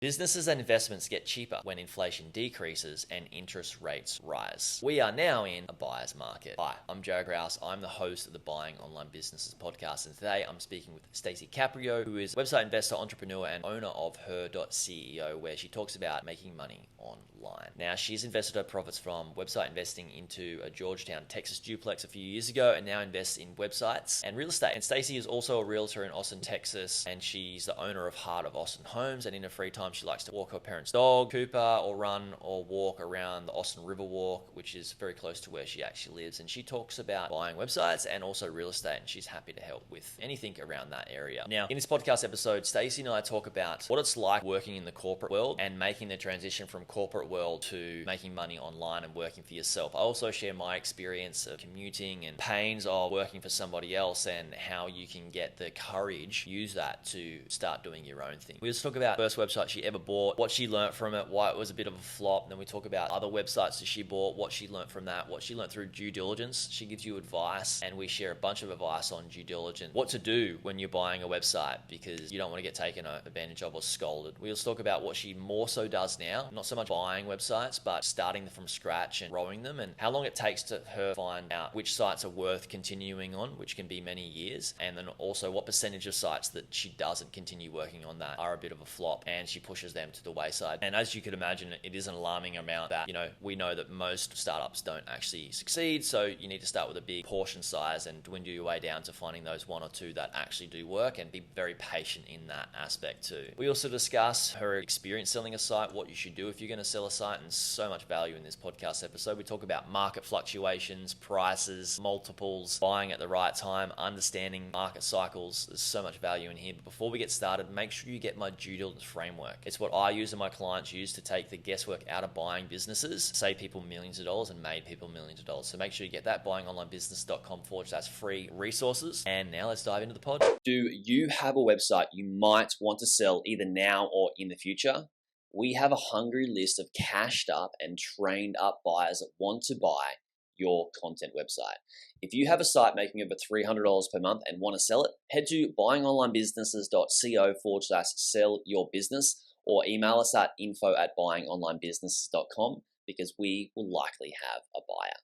Businesses and investments get cheaper when inflation decreases and interest rates rise. We are now in a buyer's market. Hi, I'm Jaryd Krause. I'm the host of the Buying Online Businesses podcast, and today I'm speaking with Stacy Caprio, who is a website investor, entrepreneur, and owner of Her.ceo, where she talks about making money online. Now, she's invested her profits from website investing into a Georgetown, Texas duplex a few years ago, and now invests in websites and real estate. And Stacy is also a realtor in Austin, Texas, and she's the owner of Heart of Austin Homes, and in her free time, she likes to walk her parents' dog, Cooper, or run or walk around the Austin River Walk, which is very close to where she actually lives. And she talks about buying websites and also real estate, and she's happy to help with anything around that area. Now, in this podcast episode, Stacy and I talk about what it's like working in the corporate world and making the transition from corporate world to making money online and working for yourself. I also share my experience of commuting and pains of working for somebody else and how you can get the courage, use that to start doing your own thing. We just talk about the first website she ever bought, what she learned from it, why it was a bit of a flop. And then we talk about other websites that she bought, what she learned from that, what she learned through due diligence. She gives you advice, and we share a bunch of advice on due diligence, what to do when you're buying a website because you don't want to get taken advantage of or scolded. We also talk about what she more so does now, not so much buying websites, but starting them from scratch and growing them, and how long it takes to her find out which sites are worth continuing on, which can be many years, and then also what percentage of sites that she doesn't continue working on that are a bit of a flop, and she pushes them to the wayside. And as you could imagine, it is an alarming amount that, we know that most startups don't actually succeed. So you need to start with a big portion size and dwindle your way down to finding those one or two that actually do work, and be very patient in that aspect too. We also discuss her experience selling a site, what you should do if you're going to sell a site, and so much value in this podcast episode. We talk about market fluctuations, prices, multiples, buying at the right time, understanding market cycles. There's so much value in here. But before we get started, make sure you get my due diligence framework. It's what I use and my clients use to take the guesswork out of buying businesses, save people millions of dollars, and made people millions of dollars. So make sure you get that, buyingonlinebusiness.com/free resources. And now let's dive into the pod. Do you have a website you might want to sell either now or in the future? We have a hungry list of cashed up and trained up buyers that want to buy your content website. If you have a site making over $300 per month and want to sell it, head to buyingonlinebusinesses.co/sell your business, or email us at info@buyingonlinebusinesses.com, because we will likely have a buyer.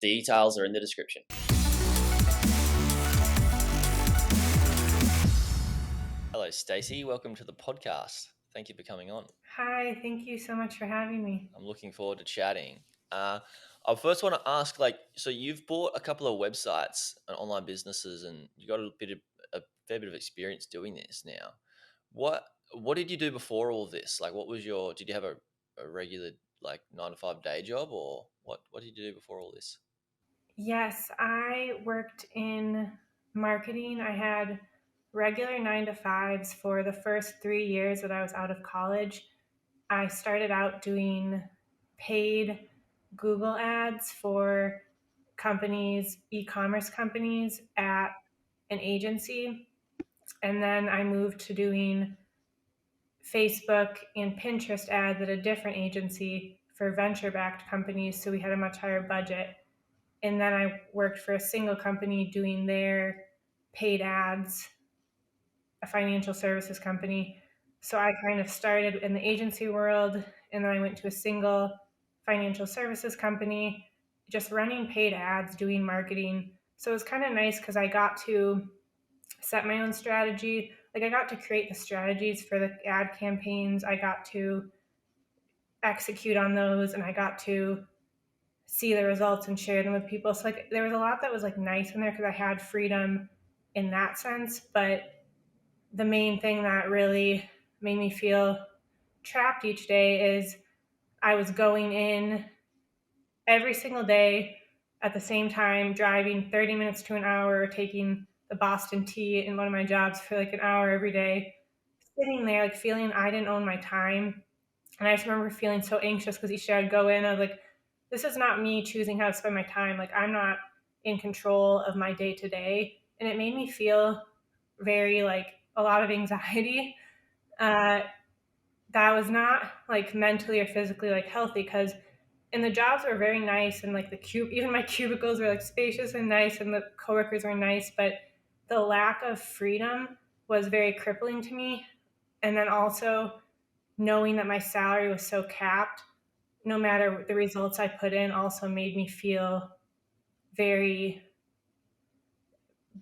Details are in the description. Hello, Stacy. Welcome to the podcast. Thank you for coming on. Hi, thank you so much for having me. I'm looking forward to chatting. I first want to ask, so you've bought a couple of websites and online businesses, and you got a fair bit of experience doing this now. What did you do before all this? Did you have a regular 9 to 5 day job, or what did you do before all this? Yes, I worked in marketing. I had regular 9 to 5s for the first 3 years that I was out of college. I started out doing paid Google ads for companies, e-commerce companies at an agency. And then I moved to doing Facebook and Pinterest ads at a different agency for venture-backed companies. So we had a much higher budget. And then I worked for a single company doing their paid ads, a financial services company. So I kind of started in the agency world, and then I went to a single financial services company, just running paid ads, doing marketing. So it was kind of nice because I got to set my own strategy. I got to create the strategies for the ad campaigns. I got to execute on those, and I got to see the results and share them with people. So there was a lot that was nice in there because I had freedom in that sense. But the main thing that really made me feel trapped each day is I was going in every single day at the same time, driving 30 minutes to an hour, taking the Boston T in one of my jobs for an hour every day, sitting there feeling I didn't own my time. And I just remember feeling so anxious because each day I'd go in, I was like, this is not me choosing how to spend my time. I'm not in control of my day to day. And it made me feel very a lot of anxiety. That was not mentally or physically healthy, because and the jobs were very nice, and even my cubicles were spacious and nice, and the coworkers were nice, but the lack of freedom was very crippling to me. And then also knowing that my salary was so capped, no matter the results I put in, also made me feel very,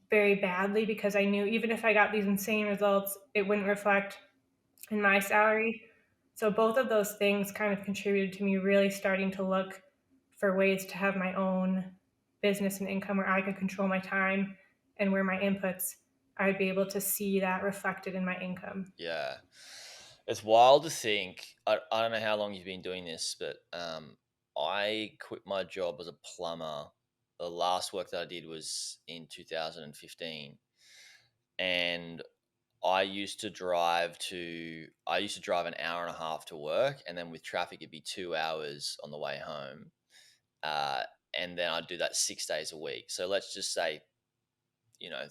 very badly because I knew even if I got these insane results, it wouldn't reflect in my salary. So both of those things kind of contributed to me really starting to look for ways to have my own business and income where I could control my time and where my inputs, I'd be able to see that reflected in my income. Yeah. It's wild to think. I don't know how long you've been doing this, but I quit my job as a plumber. The last work that I did was in 2015. And I used to drive an hour and a half to work, and then with traffic it'd be 2 hours on the way home. Uh, and then I'd do that 6 days a week. So let's just say,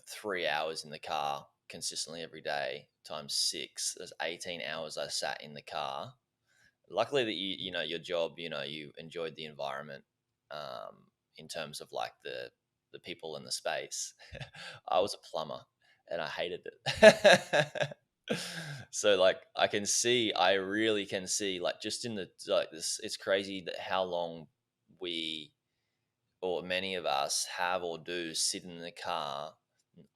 3 hours in the car consistently every day times six. There's 18 hours I sat in the car. Luckily that your job, you enjoyed the environment, in terms of like the people in the space. I was a plumber and I hated it. So like I really can see, like, just in the like this, it's crazy that how long we, or many of us, have or do sit in the car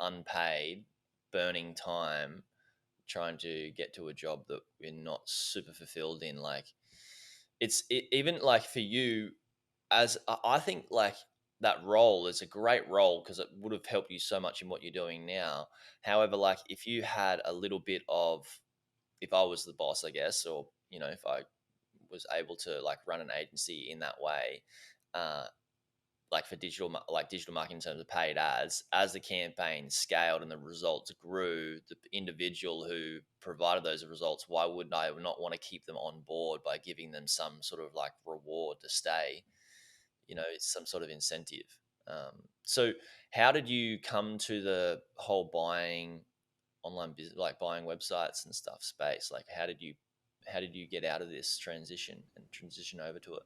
unpaid, burning time, trying to get to a job that we're not super fulfilled in. Like, even like for you, as I think, like, that role is a great role because it would have helped you so much in what you're doing now. However, like, if you had a little bit of, if I was the boss, I guess, or if I was able to like run an agency in that way, uh, like for digital marketing in terms of paid ads, as the campaign scaled and the results grew, the individual who provided those results, why wouldn't I not want to keep them on board by giving them some sort of like reward to stay? It's some sort of incentive. So how did you come to the whole buying online business, like buying websites and stuff space? Like, how did you get out of this transition and transition over to it?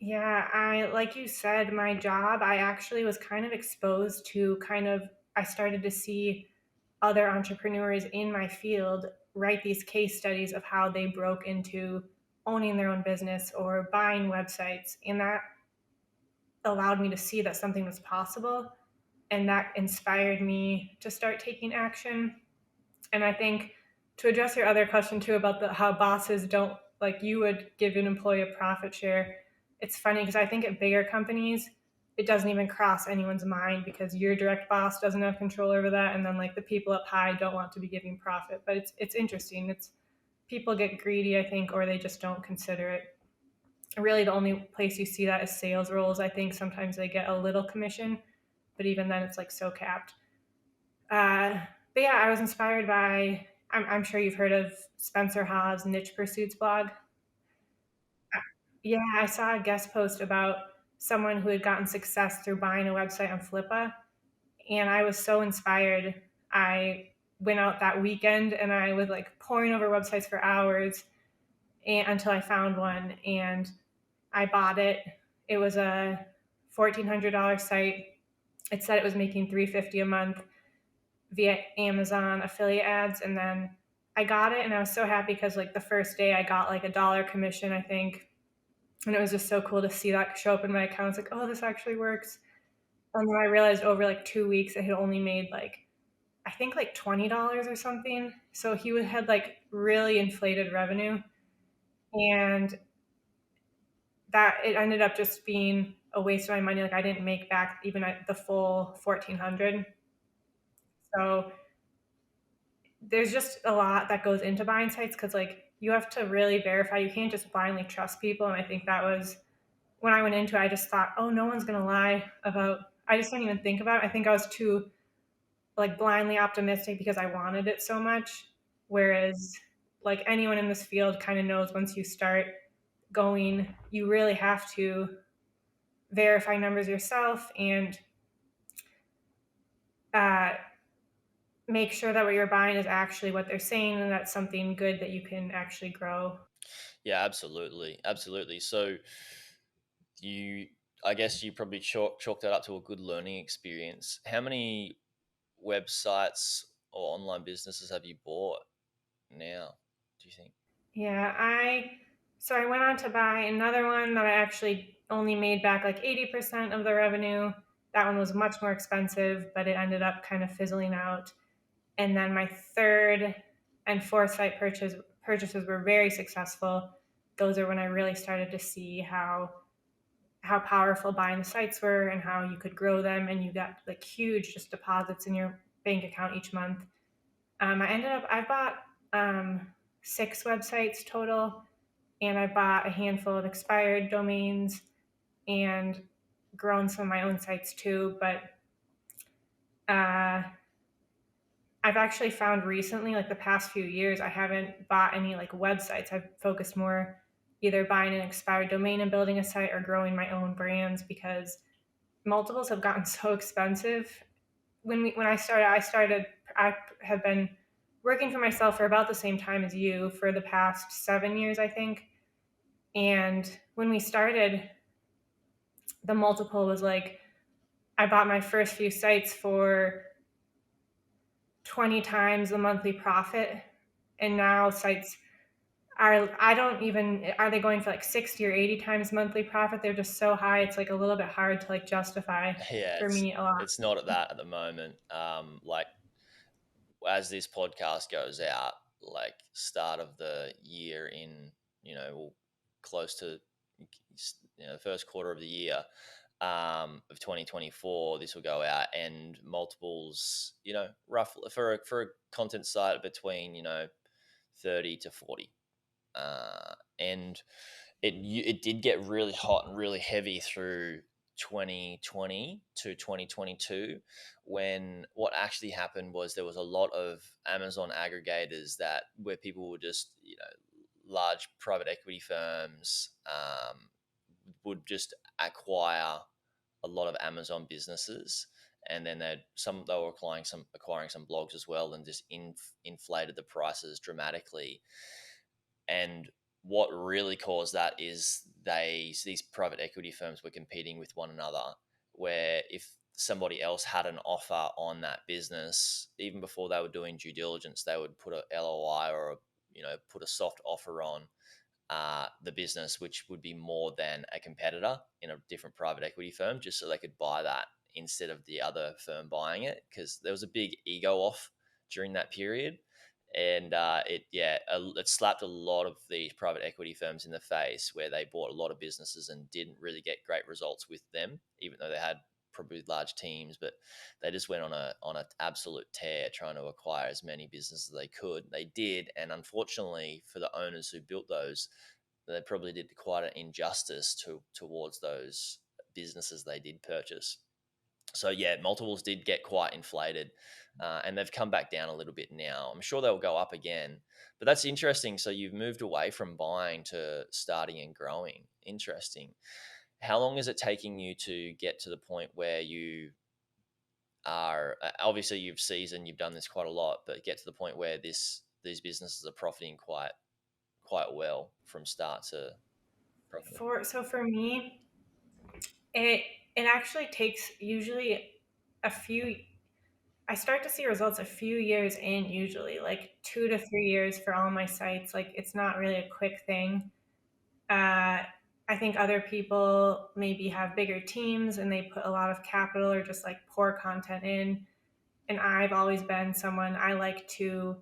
Yeah, like you said, my job, I actually was kind of exposed to I started to see other entrepreneurs in my field write these case studies of how they broke into owning their own business or buying websites. And that allowed me to see that something was possible. And that inspired me to start taking action. And I think to address your other question too about how bosses don't, like, you would give an employee a profit share. It's funny because I think at bigger companies, it doesn't even cross anyone's mind because your direct boss doesn't have control over that, and then like the people up high don't want to be giving profit. But it's interesting. It's people get greedy, I think, or they just don't consider it. Really, the only place you see that is sales roles. I think sometimes they get a little commission, but even then, it's like so capped. Uh, but yeah, I was inspired by. I'm sure you've heard of Spencer Haas' Niche Pursuits blog. Yeah, I saw a guest post about someone who had gotten success through buying a website on Flippa, and I was so inspired. I went out that weekend and I was like poring over websites for hours until I found one and I bought it. It was a $1,400 site. It said it was making $350 a month via Amazon affiliate ads, and then I got it, and I was so happy because like the first day I got like $1 commission, I think, and it was just so cool to see that show up in my account. It's like, oh, this actually works. And then I realized over like 2 weeks, it had only made like I think like $20 or something. So he had like really inflated revenue, and that it ended up just being a waste of my money. Like I didn't make back even at the full 1,400. So there's just a lot that goes into buying sites because like you have to really verify. You can't just blindly trust people. And I think that was when I went into it, I just thought, oh, no one's gonna lie about. I just didn't even think about it. I think I was too like blindly optimistic because I wanted it so much. Whereas like anyone in this field kind of knows once you start going, you really have to verify numbers yourself and uh, make sure that what you're buying is actually what they're saying and that's something good that you can actually grow. Yeah, absolutely, absolutely. So you, I guess you probably chalk that up to a good learning experience. How many websites or online businesses have you bought now? you think? Yeah, I went on to buy another one that I actually only made back like 80% of the revenue. That one was much more expensive, but it ended up kind of fizzling out. And then my third and fourth site purchases were very successful. Those are when I really started to see how powerful buying the sites were and how you could grow them, and you got like huge just deposits in your bank account each month. I bought um, 6 websites total, and I bought a handful of expired domains and grown some of my own sites too. But uh, I've actually found recently, like the past few years, I haven't bought any like websites. I've focused more either buying an expired domain and building a site or growing my own brands because multiples have gotten so expensive. When I have been working for myself for about the same time as you for the past 7 years, I think. And when we started, the multiple was like I bought my first few sites for 20 times the monthly profit, and now sites are I don't even are they going for like 60 or 80 times monthly profit? They're just so high. It's like a little bit hard to like justify Yeah, for me a lot. it's not at that at the moment. Like as this podcast goes out, like start of the year in, close to, the first quarter of the year, of 2024, this will go out, and multiples, roughly for a content site between 30 to 40. And it did get really hot and really heavy through 2020 to 2022, when what actually happened was there was a lot of Amazon aggregators that where people would just, large private equity firms, would just acquire a lot of Amazon businesses, and then they were acquiring some blogs as well, and just inflated the prices dramatically. And what really caused that is these private equity firms were competing with one another, where if somebody else had an offer on that business, even before they were doing due diligence, they would put a LOI, or put a soft offer on the business, which would be more than a competitor in a different private equity firm, just so they could buy that instead of the other firm buying it, because there was a big ego off during that period. And it slapped a lot of these private equity firms in the face, where they bought a lot of businesses and didn't really get great results with them, even though they had probably large teams. But they just went on an absolute tear trying to acquire as many businesses as they could. They did, and unfortunately for the owners who built those, they probably did quite an injustice towards those businesses they did purchase. So yeah, multiples did get quite inflated, and they've come back down a little bit now. I'm sure they'll go up again, but that's interesting. So you've moved away from buying to starting and growing. Interesting. How long is it taking you to get to the point where you are, obviously you've done this quite a lot, but get to the point where these businesses are profiting quite well from start to profit? For me, it it actually takes usually a few I start to see results a few years in, usually like 2 to 3 years for all my sites. Like it's not really a quick thing. I think other people maybe have bigger teams and they put a lot of capital or just like pour content in. And I've always been someone I like to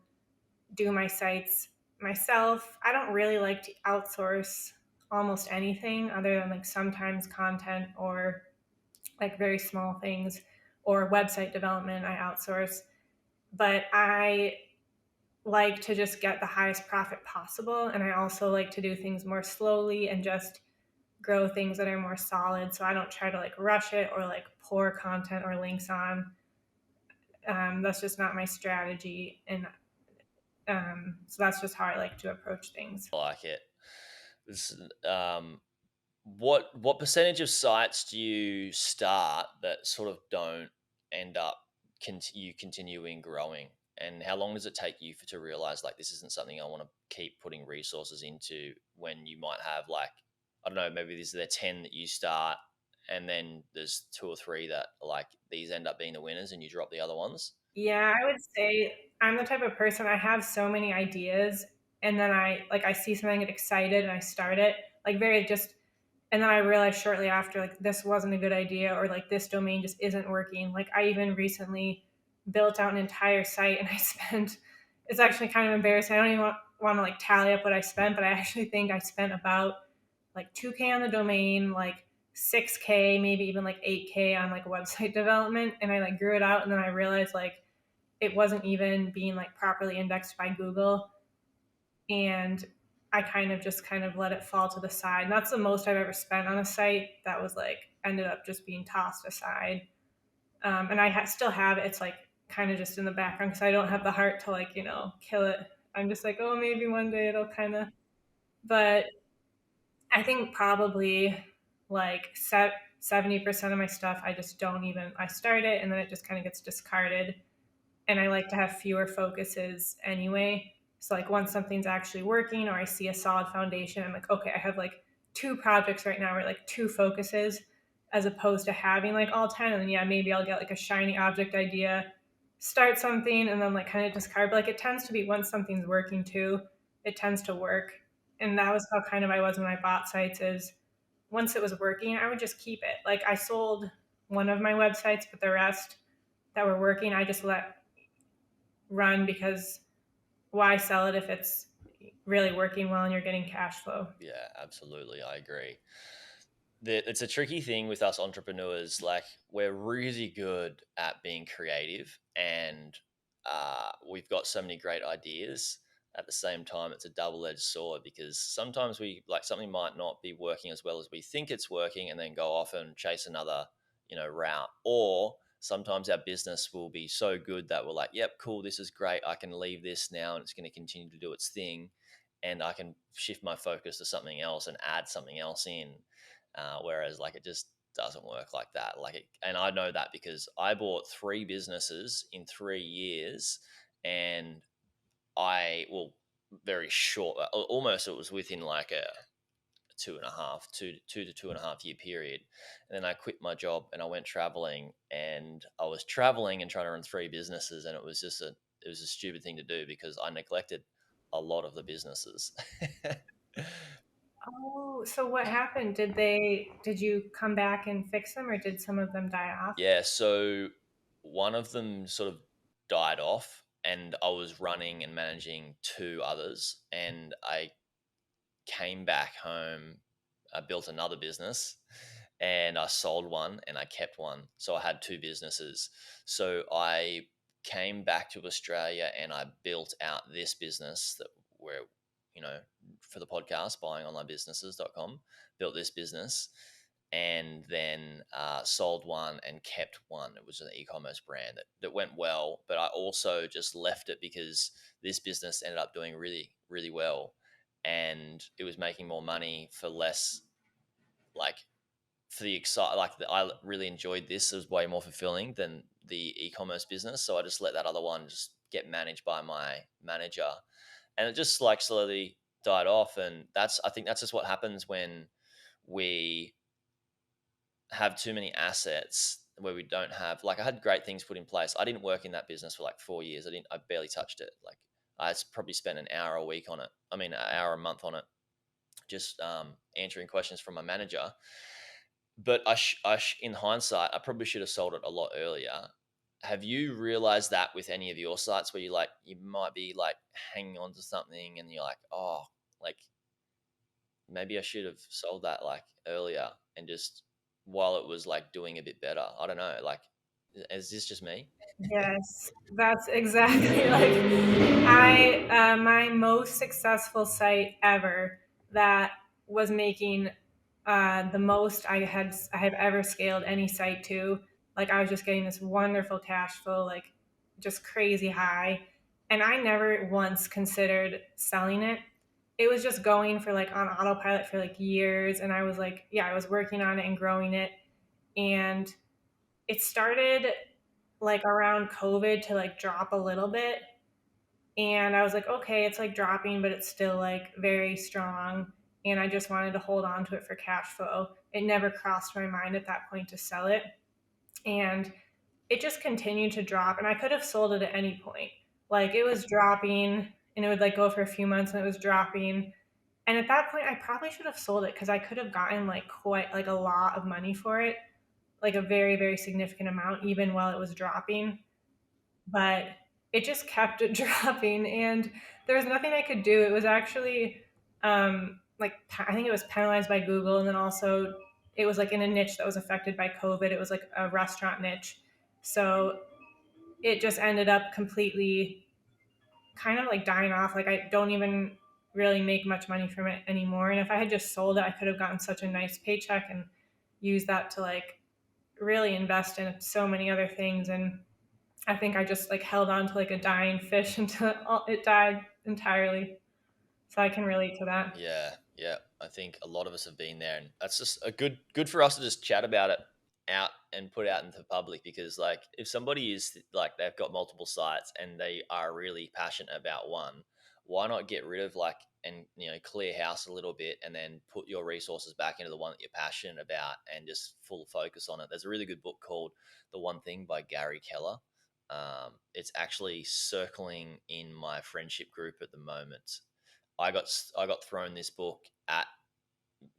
do my sites myself. I don't really like to outsource almost anything other than like sometimes content or like very small things or website development I outsource. But I like to just get the highest profit possible. And I also like to do things more slowly and just grow things that are more solid. So I don't try to like rush it or like pour content or links on. That's just not my strategy. And so that's just how I like to approach things. I like it. This, what percentage of sites do you start that sort of don't end up continuing growing, and how long does it take you to realize like this isn't something I want to keep putting resources into, when you might have like, I don't know, maybe these are the 10 that you start, and then there's two or three that are like these end up being the winners and you drop the other ones? Yeah, I would say I'm the type of person I have so many ideas and then I see something, get excited, and I start it, like very just, and then I realized shortly after, like, this wasn't a good idea, or like this domain just isn't working. Like, I even recently built out an entire site, and I spent, it's actually kind of embarrassing. I don't even want to like tally up what I spent, but I actually think I spent about like 2K on the domain, like 6K, maybe even like 8K on like website development. And I like grew it out. And then I realized like it wasn't even being like properly indexed by Google. And I kind of let it fall to the side. And that's the most I've ever spent on a site that was like ended up just being tossed aside. And I still have it. It's like kind of just in the background because I don't have the heart to like, kill it. I'm just like, oh, maybe one day it'll kind of, but I think probably like 70% of my stuff, I just don't even, I start it and then it just kind of gets discarded. And I like to have fewer focuses anyway. So like once something's actually working or I see a solid foundation, I'm like, okay, I have like two projects right now or like two focuses, as opposed to having like all 10. And then yeah, maybe I'll get like a shiny object idea, start something and then like kind of discard. But like it tends to be once something's working too, it tends to work. And that was how kind of I was when I bought sites, is once it was working, I would just keep it. Like I sold one of my websites, but the rest that were working, I just let run, because why sell it if it's really working well and you're getting cash flow? Yeah, absolutely. I agree. It's a tricky thing with us entrepreneurs. Like, we're really good at being creative, and we've got so many great ideas. At the same time, it's a double-edged sword, because sometimes we like something might not be working as well as we think it's working, and then go off and chase another, route. Or sometimes our business will be so good that we're like, yep, cool, this is great, I can leave this now and it's going to continue to do its thing, and I can shift my focus to something else and add something else in. Whereas like it just doesn't work like that. And I know that because I bought three businesses in 3 years, and well, very short, almost it was within like a two to 2.5 year period. And then I quit my job and I went traveling, and I was traveling and trying to run three businesses, and it was a stupid thing to do because I neglected a lot of the businesses. Oh, so what happened? Did you come back and fix them, or did some of them die off? Yeah, so one of them sort of died off, and I was running and managing two others, and I came back home. I built another business, and I sold one and I kept one. So I had two businesses. So I came back to Australia and I built out this business that we're, you know, for the podcast, buyingonlinebusinesses.com, built this business, and then sold one and kept one. It was an e-commerce brand that went well, but I also just left it because this business ended up doing really, really well, and it was making more money for less, like, for the I really enjoyed this. It was way more fulfilling than the e-commerce business, so I just let that other one just get managed by my manager, and it just like slowly died off. And I think that's just what happens when we have too many assets, where we don't have, like, I had great things put in place. I didn't work in that business for like 4 years. I barely touched it. Like, I probably spent an hour a week on it. I mean, an hour a month on it, just answering questions from my manager. But in hindsight, I probably should have sold it a lot earlier. Have you realized that with any of your sites, where you might be like hanging on to something and you're like, oh, like, maybe I should have sold that like earlier, and just while it was like doing a bit better? I don't know. Like, is this just me? Yes, that's exactly like my most successful site ever, that was making the most I have ever scaled any site to. Like I was just getting this wonderful cash flow, like just crazy high, and I never once considered selling it. It was just going for like on autopilot for like years, and I was like, yeah, I was working on it and growing it, and it started like around COVID to like drop a little bit. And I was like, okay, it's like dropping, but it's still like very strong. And I just wanted to hold on to it for cash flow. It never crossed my mind at that point to sell it. And it just continued to drop. And I could have sold it at any point. Like it was dropping and it would like go for a few months and it was dropping. And at that point, I probably should have sold it because I could have gotten like quite like a lot of money for it, like a very, very significant amount, even while it was dropping. But it just kept dropping, and there was nothing I could do. It was actually like I think it was penalized by Google, and then also it was like in a niche that was affected by COVID. It was like a restaurant niche, so it just ended up completely kind of like dying off. Like I don't even really make much money from it anymore. And if I had just sold it, I could have gotten such a nice paycheck and used that to like really invest in so many other things. And I think I just like held on to like a dying fish until it died entirely. So I can relate to that. Yeah, yeah. I think a lot of us have been there, and that's just a good for us to just chat about it out and put out into the public, because like if somebody is like they've got multiple sites and they are really passionate about one, why not get rid of like and clear house a little bit and then put your resources back into the one that you're passionate about and just full focus on it. There's a really good book called The One Thing by Gary Keller. It's actually circling in my friendship group at the moment. I got thrown this book at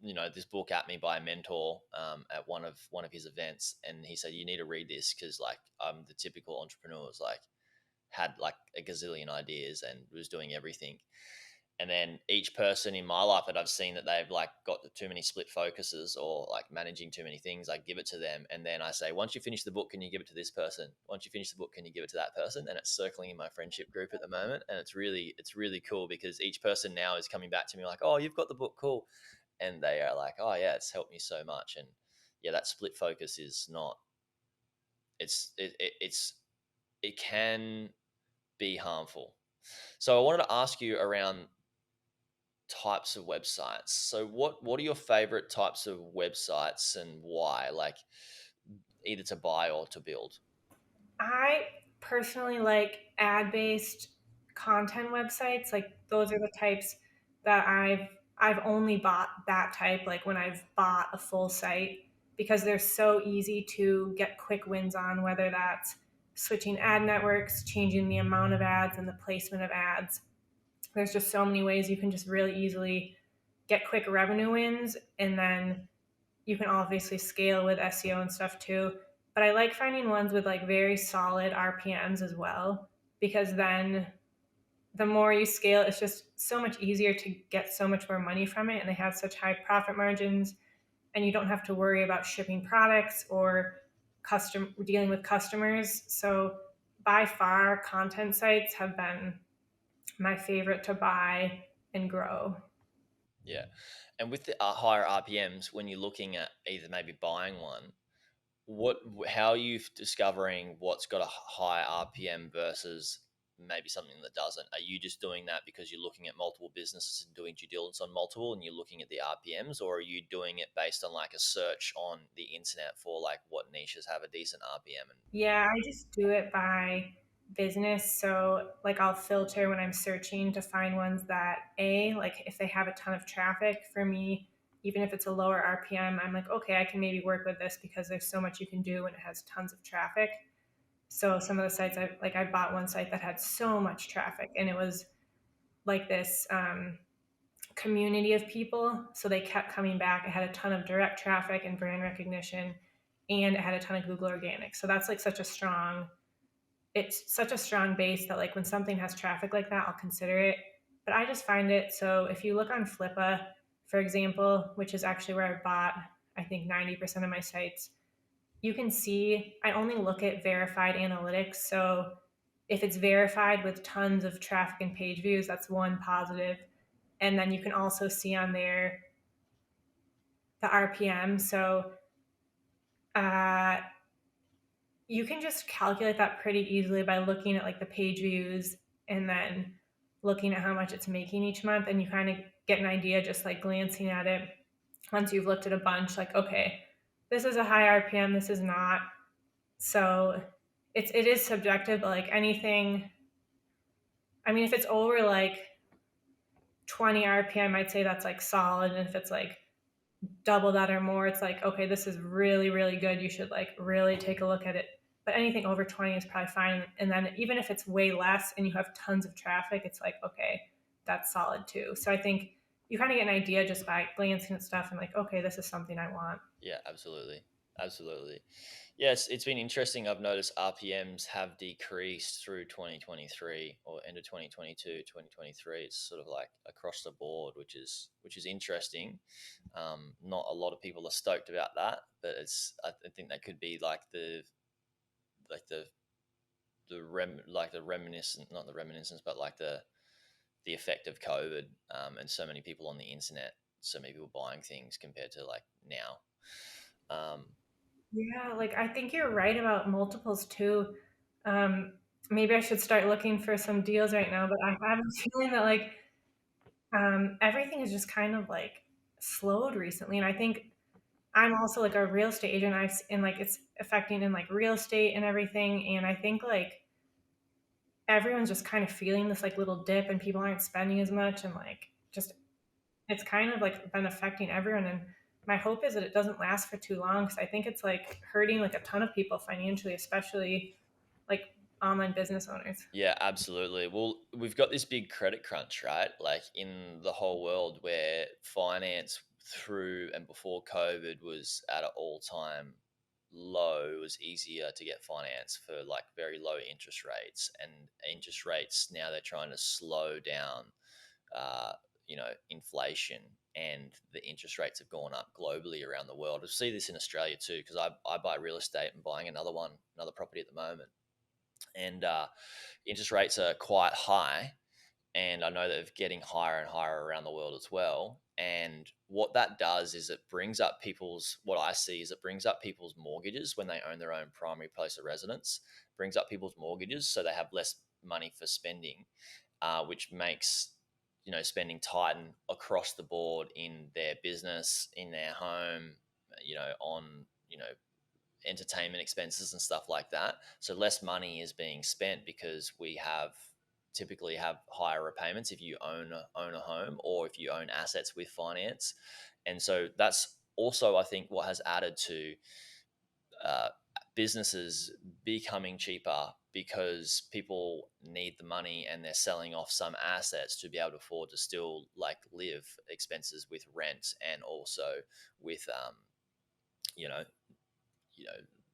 this book at me by a mentor at one of his events, and he said you need to read this because like I'm the typical entrepreneur who's like had like a gazillion ideas and was doing everything. And then each person in my life that I've seen that they've like got too many split focuses or like managing too many things, I give it to them. And then I say, once you finish the book, can you give it to this person? Once you finish the book, can you give it to that person? And it's circling in my friendship group at the moment. And it's really cool because each person now is coming back to me like, oh, you've got the book, cool. And they are like, oh yeah, it's helped me so much. And yeah, that split focus is not, it can be harmful. So I wanted to ask you around types of websites. So what are your favorite types of websites and why? Like either to buy or to build. I personally like ad based content websites. Like those are the types that I've only bought that type like when I've bought a full site because they're so easy to get quick wins on, whether that's switching ad networks, changing the amount of ads and the placement of ads. There's just so many ways you can just really easily get quick revenue wins, and then you can obviously scale with SEO and stuff too. But I like finding ones with like very solid RPMs as well, because then the more you scale, it's just so much easier to get so much more money from it. And they have such high profit margins, and you don't have to worry about shipping products or dealing with customers. So by far, content sites have been my favorite to buy and grow. Yeah. And with the higher RPMs, when you're looking at either maybe buying one, what how are you discovering what's got a high RPM versus maybe something that doesn't? Are you just doing that because you're looking at multiple businesses and doing due diligence on multiple and you're looking at the RPMs, or are you doing it based on like a search on the internet for like what niches have a decent RPM? And Yeah, I just do it by business. So, like, I'll filter when I'm searching to find ones that, A, like, if they have a ton of traffic for me, even if it's a lower RPM, I'm like, okay, I can maybe work with this because there's so much you can do when it has tons of traffic. So, some of the sites, I bought one site that had so much traffic, and it was like this community of people. So, they kept coming back. It had a ton of direct traffic and brand recognition, and it had a ton of Google organic. So, that's like such a strong it's such a strong base that like when something has traffic like that, I'll consider it. But I just find it so if you look on Flippa, for example, which is actually where I bought I think 90% of my sites, you can see I only look at verified analytics. So if it's verified with tons of traffic and page views, that's one positive. And then you can also see on there the RPM. So uh, you can just calculate that pretty easily by looking at like the page views and then looking at how much it's making each month, and you kind of get an idea just like glancing at it once you've looked at a bunch like okay, this is a high RPM, this is not. So it is subjective, but like anything, I mean if it's over like 20 RPM I'd say that's like solid, and if it's like double that or more it's like okay, this is really really good, you should like really take a look at it. but anything over 20 is probably fine. And then even if it's way less and you have tons of traffic, it's like, okay, that's solid too. So I think you kind of get an idea just by glancing at stuff and like, okay, this is something I want. Yeah, absolutely. Absolutely. Yes, it's been interesting. I've noticed RPMs have decreased through 2023 or end of 2022, 2023. It's sort of like across the board, which is interesting. Not a lot of people are stoked about that, but I think that could be like the reminiscence, not the reminiscence, but like the effect of COVID, and so many people on the internet, so many people buying things compared to like now. Um, Yeah, like I think you're right about multiples too. Um, Maybe I should start looking for some deals right now, but I have a feeling that like everything is just kind of like slowed recently. And I think I'm also like a real estate agent. And like it's affecting in like real estate and everything. And I think like everyone's just kind of feeling this like little dip and people aren't spending as much and like just it's kind of like been affecting everyone. And my hope is that it doesn't last for too long because I think it's like hurting like a ton of people financially, especially like online business owners. Yeah, absolutely. Well, we've got this big credit crunch, right? Like in the whole world where finance through and before COVID was at an all-time low. It was easier to get finance for like very low interest rates, and interest rates now they're trying to slow down, uh, inflation, and the interest rates have gone up globally around the world. I see this in Australia too because I buy real estate and buying another property at the moment, and interest rates are quite high, and I know they're getting higher and higher around the world as well. And what that does is it brings up what I see is it brings up people's mortgages when they own their own primary place of residence, brings up people's mortgages so they have less money for spending, which makes spending tighten across the board in their business, in their home, on you know entertainment expenses and stuff like that. So less money is being spent because we typically have higher repayments if you own a home or if you own assets with finance. And so that's also, I think, what has added to uh, businesses becoming cheaper because people need the money and they're selling off some assets to be able to afford to still like live expenses with rent, and also with you know you know,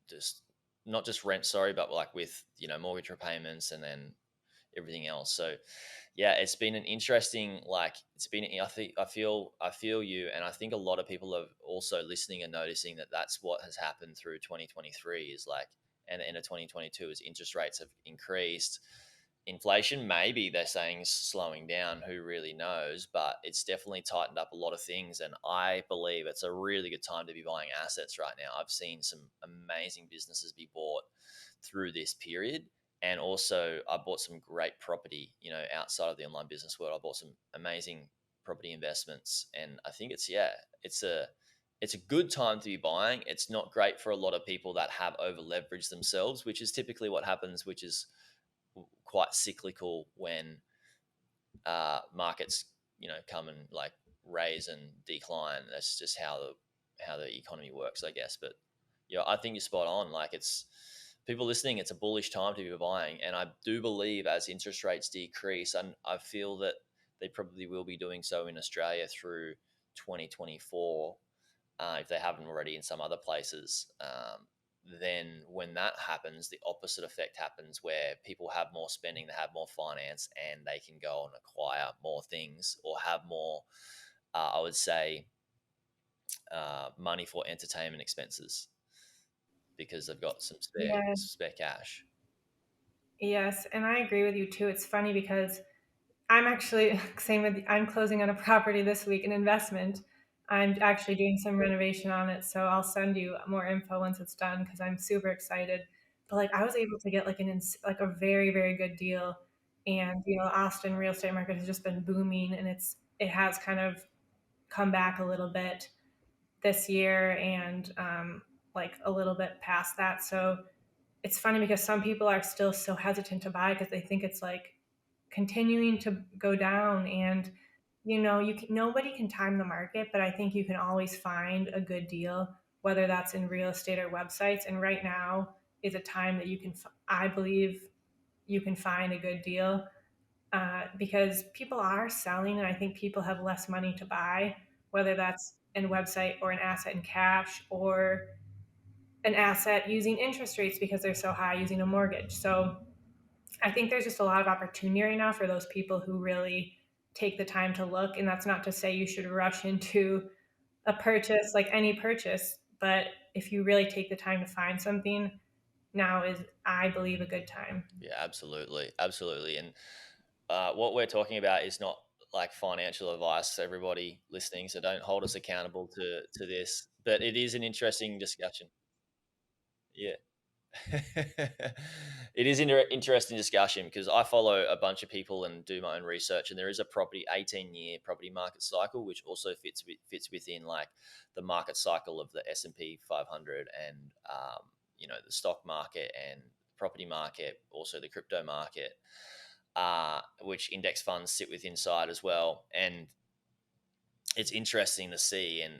just not just rent, sorry, but like with mortgage repayments and then everything else. So yeah, it's been an interesting it's been I feel you, and I think a lot of people are also listening and noticing that that's what has happened through 2023 is like, and the end of 2022 is interest rates have increased. Inflation, maybe they're saying is slowing down, who really knows, but it's definitely tightened up a lot of things, and I believe it's a really good time to be buying assets right now. I've seen some amazing businesses be bought through this period, and also I bought some great property, outside of the online business world. I bought some amazing property investments, and I think it's a good time to be buying. It's not great for a lot of people that have over leveraged themselves, which is typically what happens, which is quite cyclical when markets come and like raise and decline. That's just how the economy works, I guess. But yeah, I think you're spot on. Like, it's people listening, it's a bullish time to be buying, and I do believe as interest rates decrease, and I feel that they probably will be doing so in Australia through 2024, if they haven't already in some other places. Then when that happens, the opposite effect happens where people have more spending, they have more finance, and they can go and acquire more things or have more, I would say, money for entertainment expenses because they've got some Yeah. spare cash. Yes, and I agree with you too. It's funny because I'm actually same with I'm closing on a property this week, an investment. I'm actually doing some renovation on it, so I'll send you more info once it's done because I'm super excited. But like I was able to get like like a very very good deal, and Austin real estate market has just been booming, and it has kind of come back a little bit this year and like a little bit past that. So it's funny because some people are still so hesitant to buy because they think it's like continuing to go down. And nobody can time the market, but I think you can always find a good deal, whether that's in real estate or websites. And right now is a time that I believe you can find a good deal, because people are selling, and I think people have less money to buy, whether that's a website or an asset in cash or an asset using interest rates because they're so high using a mortgage. So I think there's just a lot of opportunity right now for those people who really take the time to look. And that's not to say you should rush into a purchase like any purchase, but if you really take the time to find something, now is, I believe, a good time. Yeah, absolutely, absolutely. And what we're talking about is not like financial advice to everybody listening, so don't hold us accountable to this. But it is an interesting discussion. Yeah. It is an interesting discussion because I follow a bunch of people and do my own research, and there is a 18-year property market cycle, which also fits within like the market cycle of the S&P 500 and the stock market and property market, also the crypto market, which index funds sit with inside as well. And it's interesting to see, and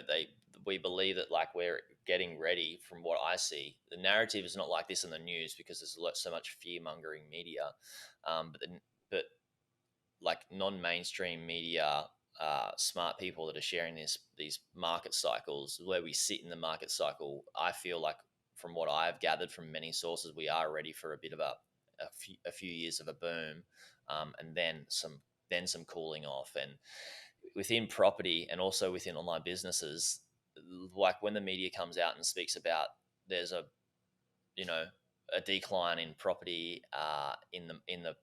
they we believe that like we're getting ready. From what I see, the narrative is not like this in the news because there's so much fear mongering media, but like non-mainstream media, smart people that are sharing these market cycles, where we sit in the market cycle. I feel like, from what I've gathered from many sources, we are ready for a bit of a few years of a boom, and then some cooling off. And within property and also within online businesses, like when the media comes out and speaks about there's you know a decline in property in the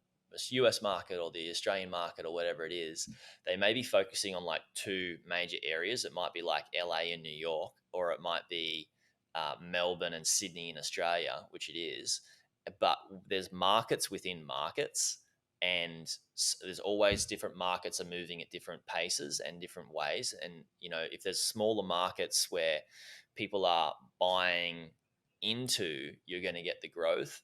US market or the Australian market or whatever it is, they may be focusing on like two major areas. It might be like LA and New York, or it might be Melbourne and Sydney in Australia, which it is. But there's markets within markets, and there's always different markets are moving at different paces and different ways. And if there's smaller markets where people are buying into, you're going to get the growth,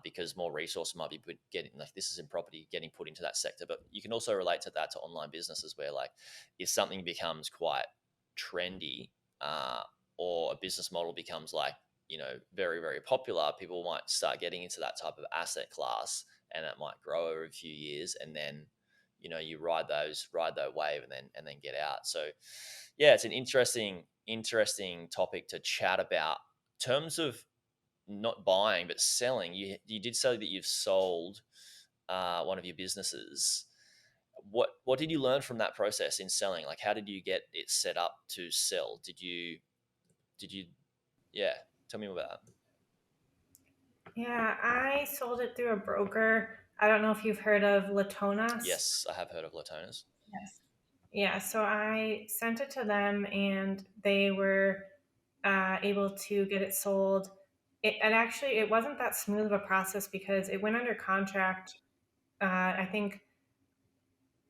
because more resources might be getting, like this is in property, getting put into that sector. But you can also relate to that to online businesses, where like if something becomes quite trendy, uh, or a business model becomes like very very popular, people might start getting into that type of asset class, and it might grow over a few years, and then you ride that wave, and then get out. So yeah, it's an interesting topic to chat about. In terms of not buying but selling, you did say that you've sold one of your businesses. What did you learn from that process in selling? Like, how did you get it set up to sell? Did you yeah, tell me about that. Yeah, I sold it through a broker. I don't know if you've heard of Latonas. Yes, I have heard of Latonas. Yes. Yeah, so I sent it to them and they were able to get it sold. And actually, it wasn't that smooth of a process because it went under contract. I think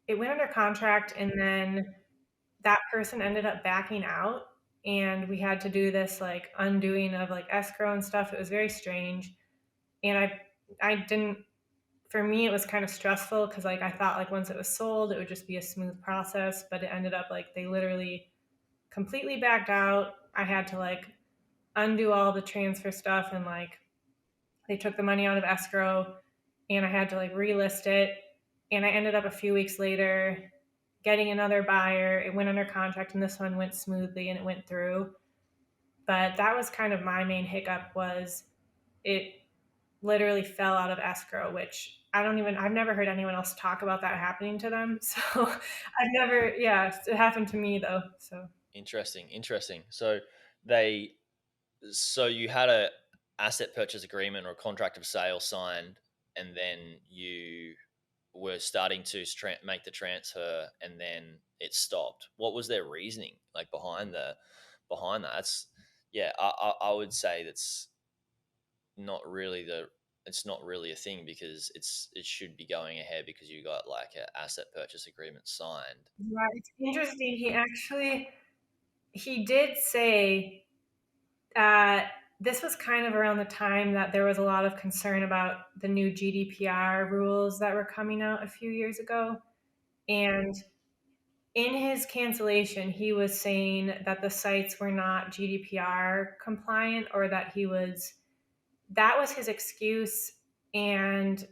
it went under contract, and then that person ended up backing out, and we had to do this like undoing of like escrow and stuff. It was very strange, and I didn't. For me, it was kind of stressful because like I thought like once it was sold, it would just be a smooth process, but it ended up like they literally completely backed out. I had to like undo all the transfer stuff, and like they took the money out of escrow, and I had to like relist it. And I ended up a few weeks later getting another buyer. It went under contract, and this one went smoothly and it went through. But that was kind of my main hiccup, was it literally fell out of escrow, which I've never heard anyone else talk about that happening to them. So I've never, yeah, it happened to me though. So Interesting. They so you had a asset purchase agreement or a contract of sale signed, and then you were starting to make the transfer, and then it stopped. What was their reasoning like behind that? That's yeah, I would say not really the it's not really a thing, because it should be going ahead because you got like an asset purchase agreement signed. yeah, it's interesting. He did say uh, this was kind of around the time that there was a lot of concern about the new GDPR rules that were coming out a few years ago. And in his cancellation, he was saying that the sites were not GDPR compliant, or that was his excuse. And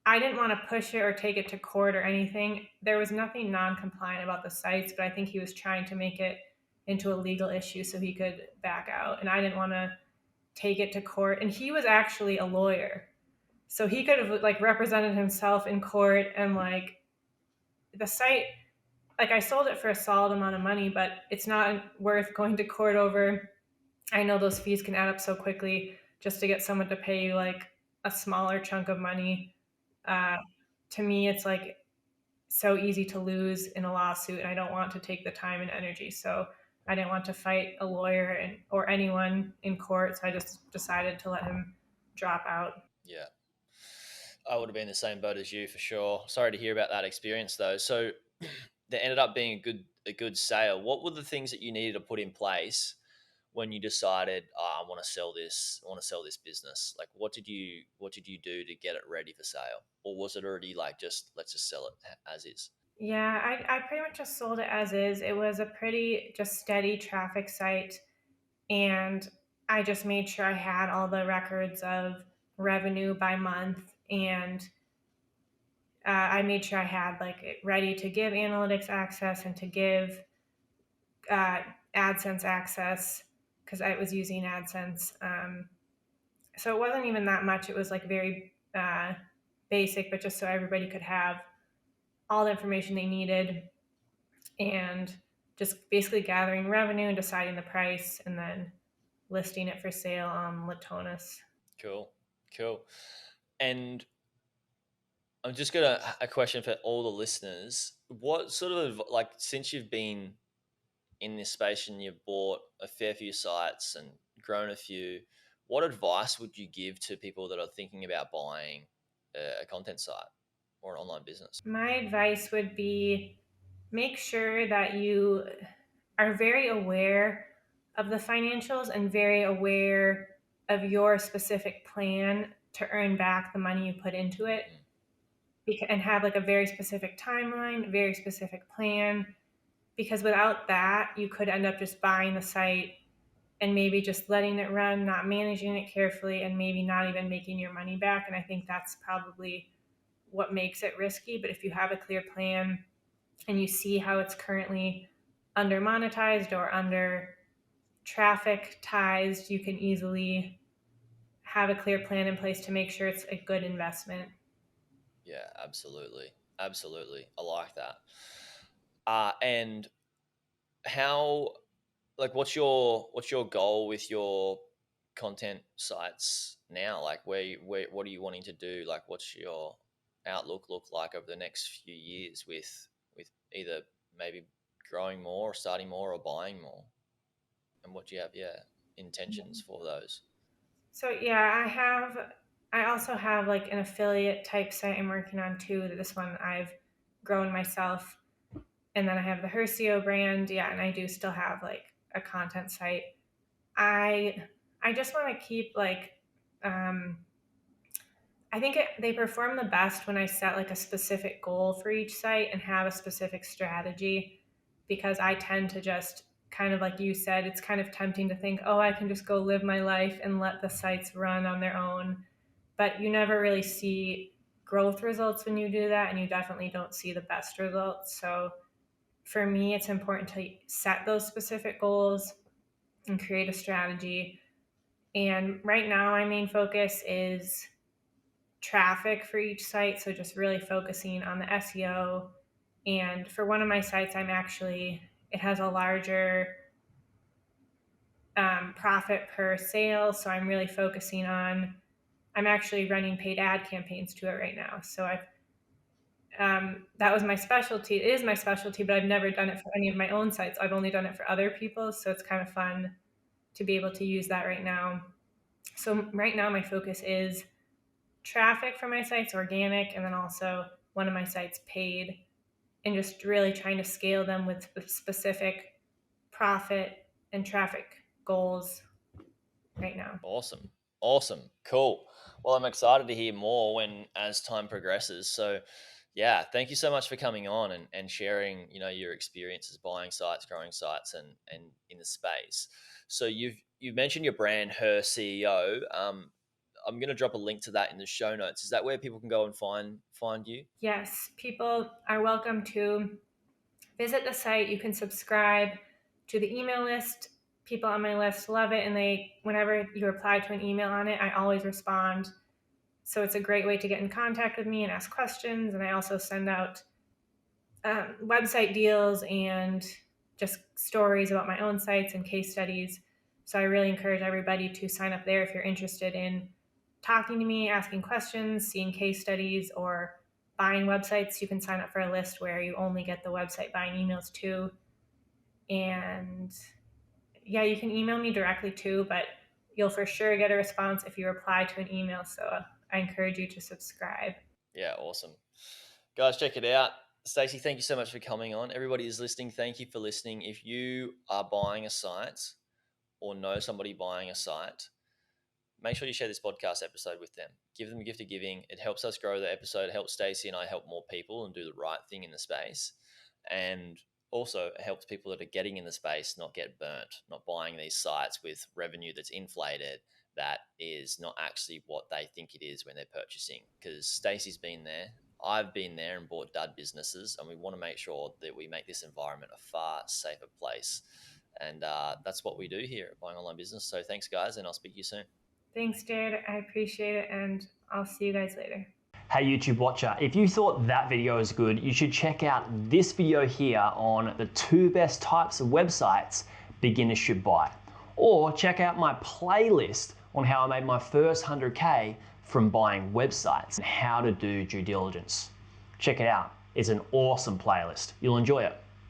I didn't want to push it or take it to court or anything. There was nothing non-compliant about the sites, but I think he was trying to make it into a legal issue so he could back out. And I didn't want to take it to court. And he was actually a lawyer, so he could have like represented himself in court. And like the site, like I sold it for a solid amount of money, but it's not worth going to court over. I know those fees can add up so quickly just to get someone to pay you like a smaller chunk of money. Uh, to me, it's like so easy to lose in a lawsuit, and I don't want to take the time and energy. So I didn't want to fight a lawyer or anyone in court. So I just decided to let him drop out. Yeah. I would have been the same boat as you for sure. Sorry to hear about that experience though. So there ended up being a good sale. What were the things that you needed to put in place when you decided, oh, I want to sell this, I want to sell this business? Like what did you do to get it ready for sale? Or was it already like just let's just sell it as is? Yeah, I pretty much just sold it as is. It was a pretty just steady traffic site. And I just made sure I had all the records of revenue by month. And I made sure I had like it ready to give analytics access and to give uh, AdSense access because I was using AdSense. So it wasn't even that much. It was like very basic, but just so everybody could have all the information they needed, and just basically gathering revenue and deciding the price and then listing it for sale on Latonis. Cool. Cool. And I'm just got a question for all the listeners. What sort of like since you've been in this space and you've bought a fair few sites and grown a few, what advice would you give to people that are thinking about buying a content site or an online business? My advice would be make sure that you are very aware of the financials and very aware of your specific plan to earn back the money you put into it, and have like a very specific timeline, very specific plan, because without that, you could end up just buying the site and maybe just letting it run, not managing it carefully, and maybe not even making your money back. And I think that's probably what makes it risky. But if you have a clear plan and you see how it's currently under monetized or under traffictized, you can easily have a clear plan in place to make sure it's a good investment. Yeah, absolutely. Absolutely. I like that. And how like what's your goal with your content sites now? Like where what are you wanting to do? Like what's your outlook look like over the next few years with either maybe growing more or starting more or buying more? And what do you have, yeah, intentions for those? So yeah, I also have like an affiliate type site I'm working on too. This one I've grown myself. And then I have the Hercio brand. Yeah, and I do still have like a content site. I I just want to keep like um I think they perform the best when I set like a specific goal for each site and have a specific strategy, because I tend to just kind of like you said, it's kind of tempting to think, oh, I can just go live my life and let the sites run on their own. But you never really see growth results when you do that, and you definitely don't see the best results. So for me, it's important to set those specific goals and create a strategy. And right now, my main focus is traffic for each site. So just really focusing on the SEO. And for one of my sites, it has a larger profit per sale. So I'm actually running paid ad campaigns to it right now. So that was my specialty. It is my specialty, but I've never done it for any of my own sites. I've only done it for other people. So it's kind of fun to be able to use that right now. So right now, my focus is traffic for my sites, organic, and then also one of my sites paid, and just really trying to scale them with specific profit and traffic goals right now. Awesome. Awesome. Cool. Well, I'm excited to hear more when as time progresses. So Yeah, thank you so much for coming on and sharing, your experiences buying sites, growing sites, and in the space. So you've mentioned your brand, Her CEO. I'm going to drop a link to that in the show notes. Is that where people can go and find you? Yes, people are welcome to visit the site. You can subscribe to the email list. People on my list love it, and whenever you reply to an email on it, I always respond. So it's a great way to get in contact with me and ask questions. And I also send out website deals and just stories about my own sites and case studies. So I really encourage everybody to sign up there if you're interested in talking to me, asking questions, seeing case studies, or buying websites. You can sign up for a list where you only get the website buying emails too. And yeah, you can email me directly too, but you'll for sure get a response if you reply to an email. So I encourage you to subscribe. Yeah, awesome. Guys, check it out. Stacy, thank you so much for coming on. Everybody is listening. Thank you for listening. If you are buying a site or know somebody buying a site, make sure you share this podcast episode with them. Give them a gift of giving. It helps us grow the episode. It helps Stacy and I help more people and do the right thing in the space. And also it helps people that are getting in the space not get burnt, not buying these sites with revenue that's inflated, that is not actually what they think it is when they're purchasing. Because Stacy's been there. I've been there and bought dud businesses, and we want to make sure that we make this environment a far safer place. And that's what we do here at Buying Online Business. So thanks, guys, and I'll speak to you soon. Thanks, Jaryd. I appreciate it, and I'll see you guys later. Hey YouTube watcher, if you thought that video was good, you should check out this video here on the 2 best types of websites beginners should buy. Or check out my playlist on how I made my first 100K from buying websites and how to do due diligence. Check it out. It's an awesome playlist. You'll enjoy it.